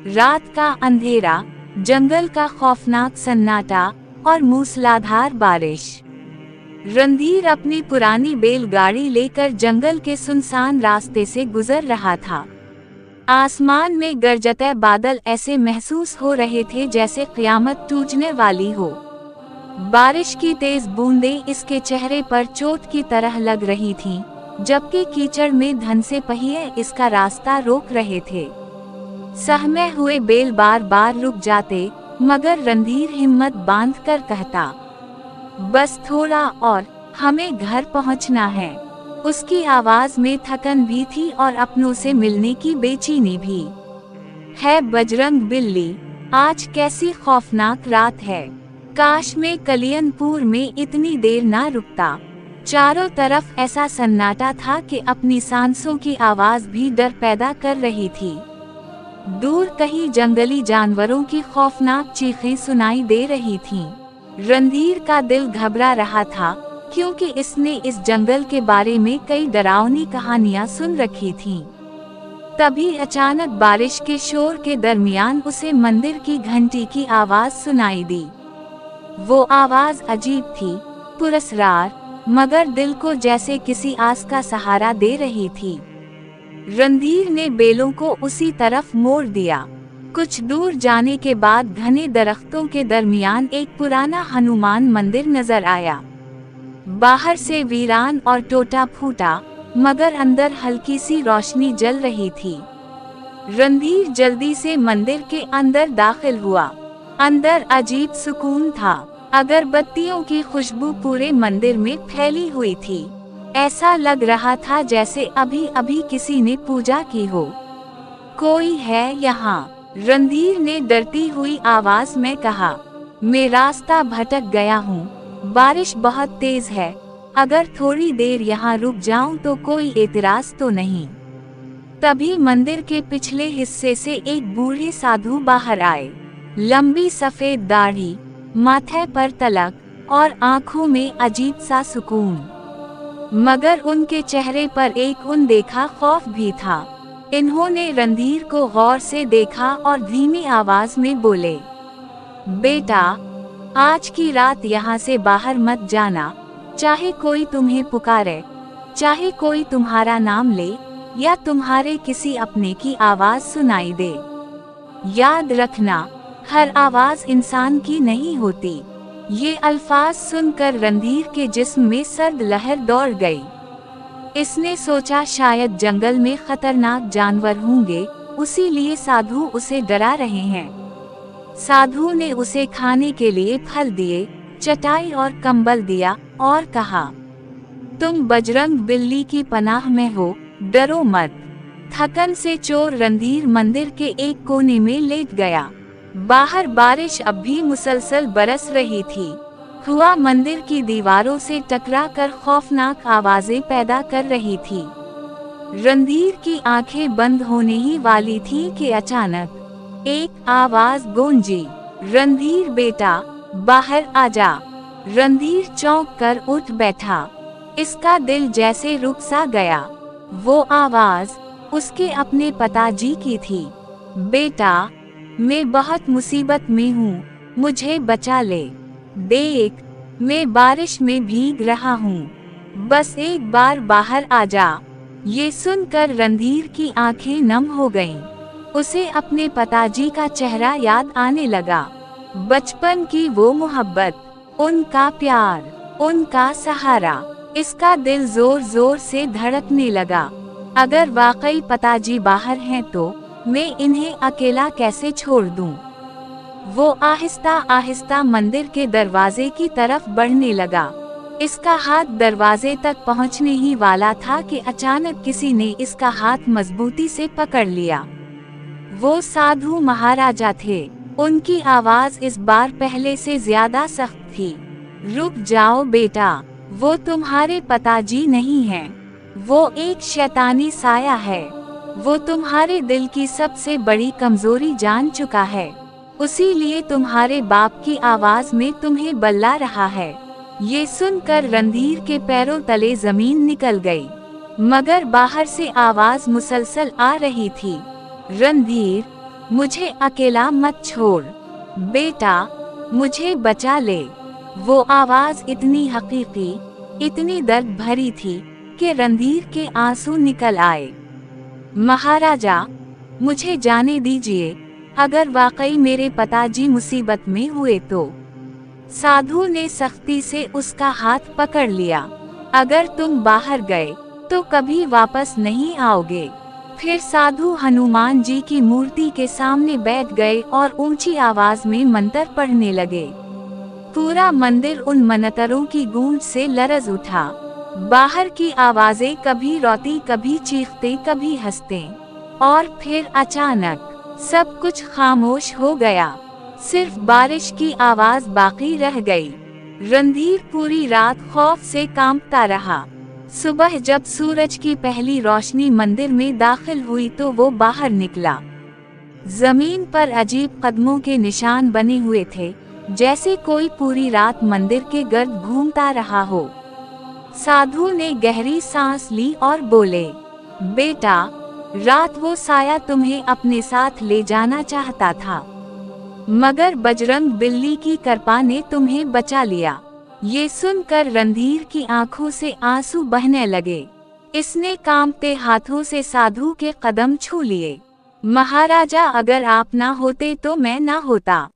रात का अंधेरा, जंगल का खौफनाक सन्नाटा और मूसलाधार बारिश। रणधीर अपनी पुरानी बैलगाड़ी लेकर जंगल के सुनसान रास्ते से गुजर रहा था। आसमान में गरजते बादल ऐसे महसूस हो रहे थे जैसे क़यामत टूटने वाली हो। बारिश की तेज बूंदें इसके चेहरे पर चोट की तरह लग रही थीं, जबकि कीचड़ में धंसे पहिए इसका रास्ता रोक रहे थे। सहमे हुए बैल बार बार रुक जाते, मगर रणधीर हिम्मत बांधकर कहता, बस थोड़ा और, हमें घर पहुंचना है। उसकी आवाज में थकन भी थी और अपनों से मिलने की बेचैनी भी। है बजरंग बिल्ली, आज कैसी खौफनाक रात है। काश में कलियनपुर में इतनी देर ना रुकता। चारों तरफ ऐसा सन्नाटा था कि अपनी सांसों की आवाज भी डर पैदा कर रही थी। दूर कहीं जंगली जानवरों की खौफनाक चीखें सुनाई दे रही थीं। रणधीर का दिल घबरा रहा था, क्योंकि इसने इस जंगल के बारे में कई डरावनी कहानियां सुन रखी थीं। तभी अचानक बारिश के शोर के दरमियान उसे मंदिर की घंटी की आवाज सुनाई दी। वो आवाज अजीब थी, पुरस्कार, मगर दिल को जैसे किसी आस का सहारा दे रही थी। रणधीर ने बैलों को उसी तरफ मोड़ दिया। कुछ दूर जाने के बाद घने दरख्तों के दरमियान एक पुराना हनुमान मंदिर नजर आया। बाहर से वीरान और टूटा फूटा, मगर अंदर हल्की सी रोशनी जल रही थी। रणधीर जल्दी से मंदिर के अंदर दाखिल हुआ। अंदर अजीब सुकून था। अगरबत्तियों की खुशबू पूरे मंदिर में फैली हुई थी। ऐसा लग रहा था जैसे अभी अभी किसी ने पूजा की हो। कोई है यहाँ? रणधीर ने डरती हुई आवाज में कहा। मैं रास्ता भटक गया हूँ। बारिश बहुत तेज है। अगर थोड़ी देर यहाँ रुक जाऊं तो कोई एतराज तो नहीं। तभी मंदिर के पिछले हिस्से से एक बूढ़े साधु बाहर आए। लंबी सफेद दाढ़ी, माथे पर तलक और आंखों में अजीब सा सुकून। मगर उनके चेहरे पर एक अनदेखा खौफ भी था। इन्होंने रणधीर को गौर से देखा और धीमी आवाज में बोले, बेटा, आज की रात यहाँ से बाहर मत जाना। चाहे कोई तुम्हें पुकारे, चाहे कोई तुम्हारा नाम ले, या तुम्हारे किसी अपने की आवाज सुनाई दे, याद रखना, हर आवाज इंसान की नहीं होती। ये अल्फाज सुनकर रणधीर के जिस्म में सर्द लहर दौड़ गई। इसने सोचा शायद जंगल में खतरनाक जानवर होंगे, उसी लिए साधु उसे डरा रहे हैं। साधु ने उसे खाने के लिए फल दिए, चटाई और कंबल दिया और कहा, तुम बजरंग बिल्ली की पनाह में हो, डरो मत। थकन से चोर रणधीर मंदिर के एक कोने में लेट गया। बाहर बारिश अब भी मुसलसल बरस रही थी। हुआ मंदिर की दीवारों से टकराकर खौफनाक आवाजें पैदा कर रही थी। रणधीर की आंखें बंद होने ही वाली थी कि अचानक एक आवाज गूंजी, रणधीर बेटा, बाहर आजा। रणधीर चौंक कर उठ बैठा। इसका दिल जैसे रुक सा गया। वो आवाज उसके अपने पिताजी की थी। बेटा, मैं बहुत मुसीबत में हूँ, मुझे बचा ले। देख, मैं बारिश में भीग रहा हूँ, बस एक बार बाहर आ जा। ये सुनकर रणधीर की आंखें नम हो गईं। उसे अपने पिताजी का चेहरा याद आने लगा। बचपन की वो मोहब्बत, उनका प्यार, उनका सहारा। इसका दिल जोर जोर से धड़कने लगा। अगर वाकई पिताजी बाहर हैं तो मैं इन्हें अकेला कैसे छोड़ दूं? वो आहिस्ता आहिस्ता मंदिर के दरवाजे की तरफ बढ़ने लगा। इसका हाथ दरवाजे तक पहुंचने ही वाला था कि अचानक किसी ने इसका हाथ मजबूती से पकड़ लिया। वो साधु महाराजा थे। उनकी आवाज इस बार पहले से ज्यादा सख्त थी। रुक जाओ बेटा, वो तुम्हारे पिताजी नहीं हैं। वो एक शैतानी साया है। वो तुम्हारे दिल की सबसे बड़ी कमजोरी जान चुका है। उसी लिए तुम्हारे बाप की आवाज में तुम्हें बल्ला रहा है। ये सुनकर रणधीर के पैरों तले जमीन निकल गई, मगर बाहर से आवाज मुसलसल आ रही थी। रणधीर, मुझे अकेला मत छोड़, बेटा, मुझे बचा ले। वो आवाज इतनी हकीकी, इतनी दर्द भरी थी कि रणधीर के आंसू निकल आए। महाराजा, मुझे जाने दीजिए, अगर वाकई मेरे पिताजी मुसीबत में हुए तो। साधु ने सख्ती से उसका हाथ पकड़ लिया। अगर तुम बाहर गए तो कभी वापस नहीं आओगे। फिर साधु हनुमान जी की मूर्ति के सामने बैठ गए और ऊंची आवाज में मंत्र पढ़ने लगे। पूरा मंदिर उन मंत्रों की गूंज से लरज उठा। बाहर की आवाजें कभी रोती, कभी चीखते, कभी हंसते, और फिर अचानक सब कुछ खामोश हो गया। सिर्फ बारिश की आवाज बाकी रह गई। रणधीर पूरी रात खौफ से कांपता रहा। सुबह जब सूरज की पहली रोशनी मंदिर में दाखिल हुई तो वो बाहर निकला। जमीन पर अजीब कदमों के निशान बने हुए थे, जैसे कोई पूरी रात मंदिर के गर्द घूमता रहा हो। साधु ने गहरी सांस ली और बोले, बेटा, रात वो साया तुम्हें अपने साथ ले जाना चाहता था, मगर बजरंग बिल्ली की कृपा ने तुम्हें बचा लिया। ये सुनकर रणधीर की आंखों से आंसू बहने लगे। इसने कांपते हाथों से साधु के कदम छू लिए। महाराजा, अगर आप ना होते तो मैं ना होता।